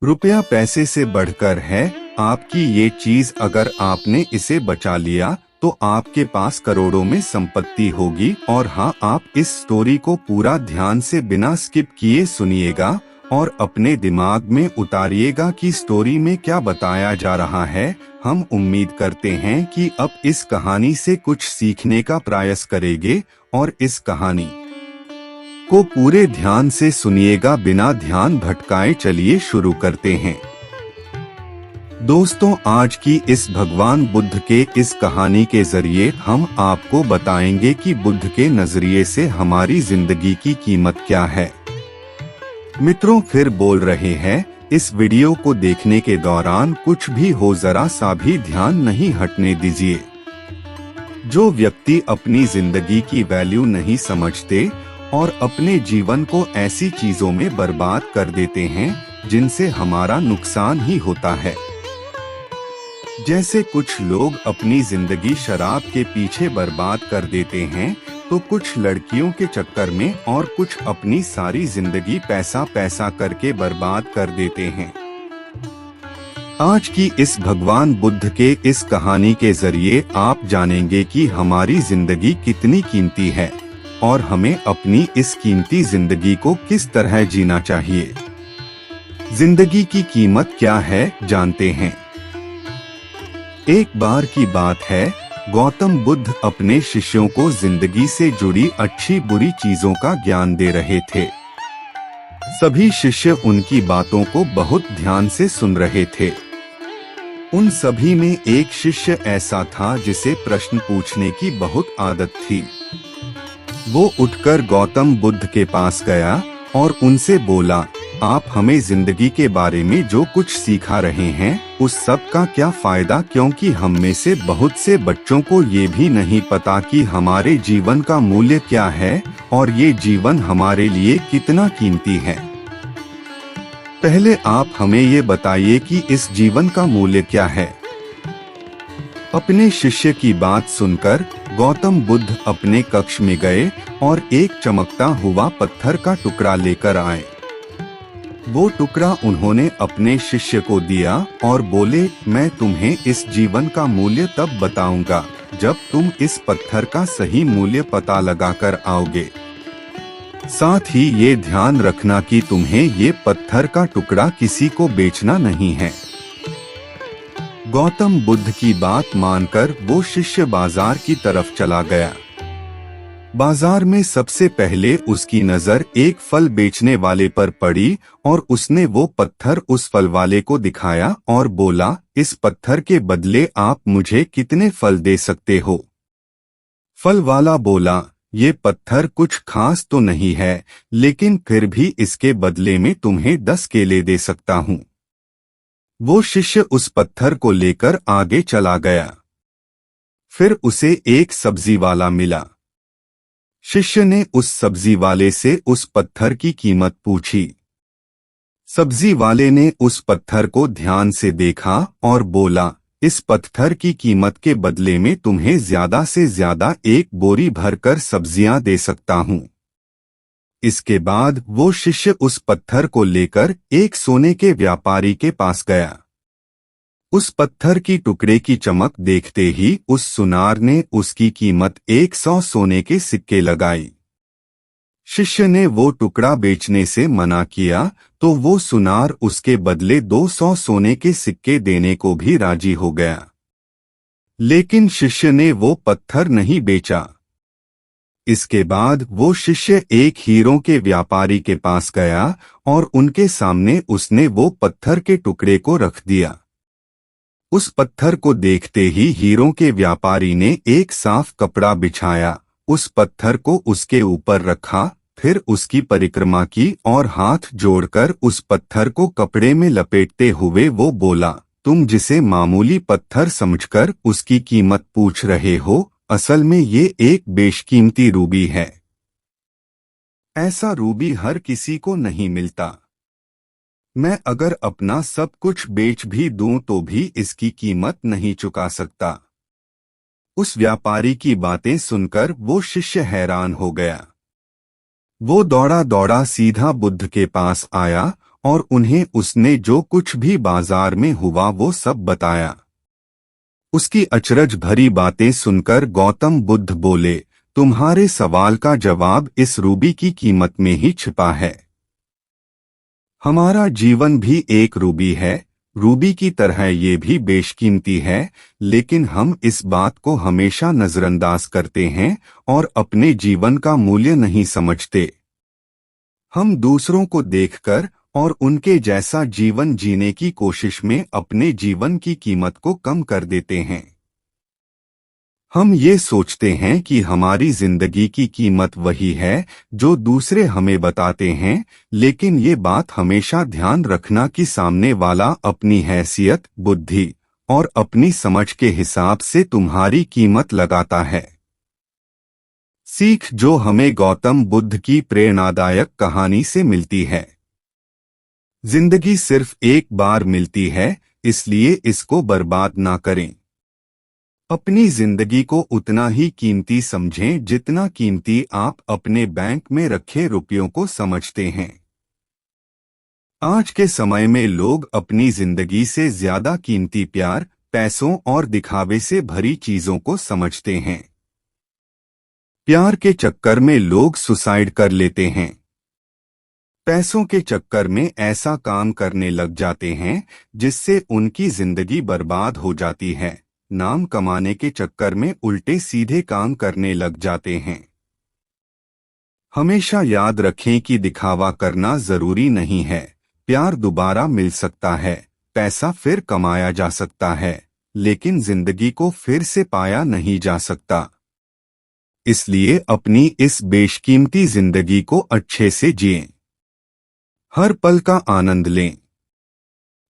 रुपया पैसे से बढ़कर है। आपकी ये चीज अगर आपने इसे बचा लिया तो आपके पास करोड़ों में संपत्ति होगी। और हाँ, आप इस स्टोरी को पूरा ध्यान से बिना स्किप किए सुनिएगा और अपने दिमाग में उतारिएगा कि स्टोरी में क्या बताया जा रहा है। हम उम्मीद करते हैं कि अब इस कहानी से कुछ सीखने का प्रयास करेंगे और इस कहानी को पूरे ध्यान से सुनिएगा बिना ध्यान भटकाए। चलिए शुरू करते हैं। दोस्तों, आज की इस भगवान बुद्ध के इस कहानी के जरिए हम आपको बताएंगे कि बुद्ध के नजरिए से हमारी जिंदगी की कीमत क्या है। मित्रों, फिर बोल रहे हैं, इस वीडियो को देखने के दौरान कुछ भी हो जरा सा भी ध्यान नहीं हटने दीजिए। जो व्यक्ति अपनी जिंदगी की वैल्यू नहीं समझते और अपने जीवन को ऐसी चीजों में बर्बाद कर देते हैं जिनसे हमारा नुकसान ही होता है। जैसे कुछ लोग अपनी जिंदगी शराब के पीछे बर्बाद कर देते हैं, तो कुछ लड़कियों के चक्कर में और कुछ अपनी सारी जिंदगी पैसा पैसा करके बर्बाद कर देते हैं। आज की इस भगवान बुद्ध के इस कहानी के जरिए आप जानेंगे कि हमारी जिंदगी कितनी कीमती है और हमें अपनी इस कीमती जिंदगी को किस तरह जीना चाहिए। जिंदगी की कीमत क्या है, जानते हैं। एक बार की बात है, गौतम बुद्ध अपने शिष्यों को जिंदगी से जुड़ी अच्छी बुरी चीजों का ज्ञान दे रहे थे। सभी शिष्य उनकी बातों को बहुत ध्यान से सुन रहे थे। उन सभी में एक शिष्य ऐसा था जिसे प्रश्न पूछने की बहुत आदत थी। वो उठकर गौतम बुद्ध के पास गया और उनसे बोला, आप हमें जिंदगी के बारे में जो कुछ सिखा रहे हैं उस सब का क्या फायदा, क्योंकि हम में से बहुत से बच्चों को ये भी नहीं पता कि हमारे जीवन का मूल्य क्या है और ये जीवन हमारे लिए कितना कीमती है। पहले आप हमें ये बताइए कि इस जीवन का मूल्य क्या है। अपने शिष्य की बात सुनकर गौतम बुद्ध अपने कक्ष में गए और एक चमकता हुआ पत्थर का टुकड़ा लेकर आए। वो टुकड़ा उन्होंने अपने शिष्य को दिया और बोले, मैं तुम्हें इस जीवन का मूल्य तब बताऊंगा जब तुम इस पत्थर का सही मूल्य पता लगाकर आओगे। साथ ही ये ध्यान रखना कि तुम्हें ये पत्थर का टुकड़ा किसी को बेचना नहीं है। गौतम बुद्ध की बात मानकर वो शिष्य बाजार की तरफ चला गया। बाजार में सबसे पहले उसकी नजर एक फल बेचने वाले पर पड़ी और उसने वो पत्थर उस फल वाले को दिखाया और बोला, इस पत्थर के बदले आप मुझे कितने फल दे सकते हो। फल वाला बोला, ये पत्थर कुछ खास तो नहीं है, लेकिन फिर भी इसके बदले में तुम्हें 10 केले दे सकता हूँ। वो शिष्य उस पत्थर को लेकर आगे चला गया। फिर उसे एक सब्जी वाला मिला। शिष्य ने उस सब्जी वाले से उस पत्थर की कीमत पूछी। सब्जी वाले ने उस पत्थर को ध्यान से देखा और बोला, इस पत्थर की कीमत के बदले में तुम्हें ज्यादा से ज्यादा 1 बोरी भरकर सब्जियां दे सकता हूँ। इसके बाद वो शिष्य उस पत्थर को लेकर एक सोने के व्यापारी के पास गया। उस पत्थर की टुकड़े की चमक देखते ही उस सुनार ने उसकी कीमत 100 सोने के सिक्के लगाई। शिष्य ने वो टुकड़ा बेचने से मना किया तो वो सुनार उसके बदले 200 सोने के सिक्के देने को भी राजी हो गया। लेकिन शिष्य ने वो पत्थर नहीं बेचा। इसके बाद वो शिष्य एक हीरों के व्यापारी के पास गया और उनके सामने उसने वो पत्थर के टुकड़े को रख दिया। उस पत्थर को देखते ही हीरों के व्यापारी ने एक साफ कपड़ा बिछाया, उस पत्थर को उसके ऊपर रखा, फिर उसकी परिक्रमा की और हाथ जोड़कर उस पत्थर को कपड़े में लपेटते हुए वो बोला, तुम जिसे मामूली पत्थर समझकर उसकी कीमत पूछ रहे हो, असल में ये एक बेशकीमती रूबी है। ऐसा रूबी हर किसी को नहीं मिलता। मैं अगर अपना सब कुछ बेच भी दूं तो भी इसकी कीमत नहीं चुका सकता। उस व्यापारी की बातें सुनकर वो शिष्य हैरान हो गया। वो दौड़ा दौड़ा सीधा बुद्ध के पास आया और उन्हें उसने जो कुछ भी बाजार में हुआ वो सब बताया। उसकी अचरज भरी बातें सुनकर गौतम बुद्ध बोले, तुम्हारे सवाल का जवाब इस रूबी की कीमत में ही छिपा है। हमारा जीवन भी एक रूबी है, रूबी की तरह ये भी बेशकीमती है, लेकिन हम इस बात को हमेशा नजरअंदाज करते हैं और अपने जीवन का मूल्य नहीं समझते। हम दूसरों को देखकर और उनके जैसा जीवन जीने की कोशिश में अपने जीवन की कीमत को कम कर देते हैं। हम ये सोचते हैं कि हमारी जिंदगी की कीमत वही है जो दूसरे हमें बताते हैं, लेकिन ये बात हमेशा ध्यान रखना कि सामने वाला अपनी हैसियत, बुद्धि और अपनी समझ के हिसाब से तुम्हारी कीमत लगाता है। सीख जो हमें गौतम बुद्ध की प्रेरणादायक कहानी से मिलती है। जिंदगी सिर्फ एक बार मिलती है, इसलिए इसको बर्बाद ना करें। अपनी जिंदगी को उतना ही कीमती समझें जितना कीमती आप अपने बैंक में रखे रुपयों को समझते हैं। आज के समय में लोग अपनी जिंदगी से ज्यादा कीमती प्यार, पैसों और दिखावे से भरी चीजों को समझते हैं। प्यार के चक्कर में लोग सुसाइड कर लेते हैं। पैसों के चक्कर में ऐसा काम करने लग जाते हैं जिससे उनकी जिंदगी बर्बाद हो जाती है। नाम कमाने के चक्कर में उल्टे सीधे काम करने लग जाते हैं। हमेशा याद रखें कि दिखावा करना जरूरी नहीं है। प्यार दोबारा मिल सकता है, पैसा फिर कमाया जा सकता है, लेकिन जिंदगी को फिर से पाया नहीं जा सकता। इसलिए अपनी इस बेशकीमती जिंदगी को अच्छे से जिएं। हर पल का आनंद लें।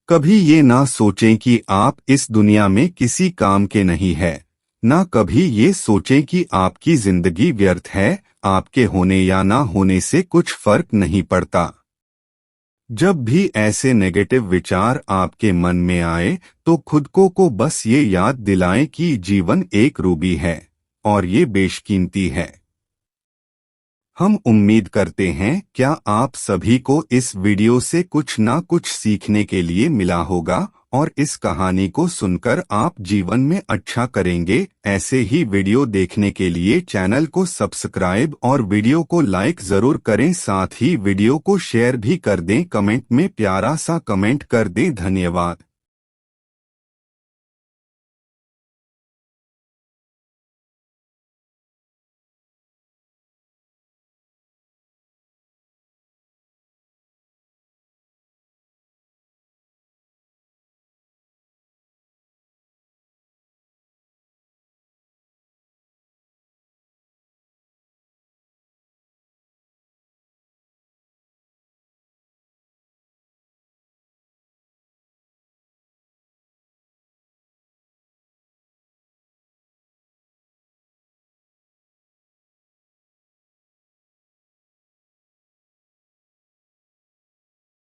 कभी ये ना सोचें कि आप इस दुनिया में किसी काम के नहीं है, ना कभी ये सोचें कि आपकी जिंदगी व्यर्थ है। आपके होने या ना होने से कुछ फर्क नहीं पड़ता। जब भी ऐसे नेगेटिव विचार आपके मन में आए तो खुद को बस ये याद दिलाएं कि जीवन एक रूबी है और ये बेशकीमती है। हम उम्मीद करते हैं क्या आप सभी को इस वीडियो से कुछ ना कुछ सीखने के लिए मिला होगा और इस कहानी को सुनकर आप जीवन में अच्छा करेंगे। ऐसे ही वीडियो देखने के लिए चैनल को सब्सक्राइब और वीडियो को लाइक जरूर करें। साथ ही वीडियो को शेयर भी कर दें। कमेंट में प्यारा सा कमेंट कर दें। धन्यवाद।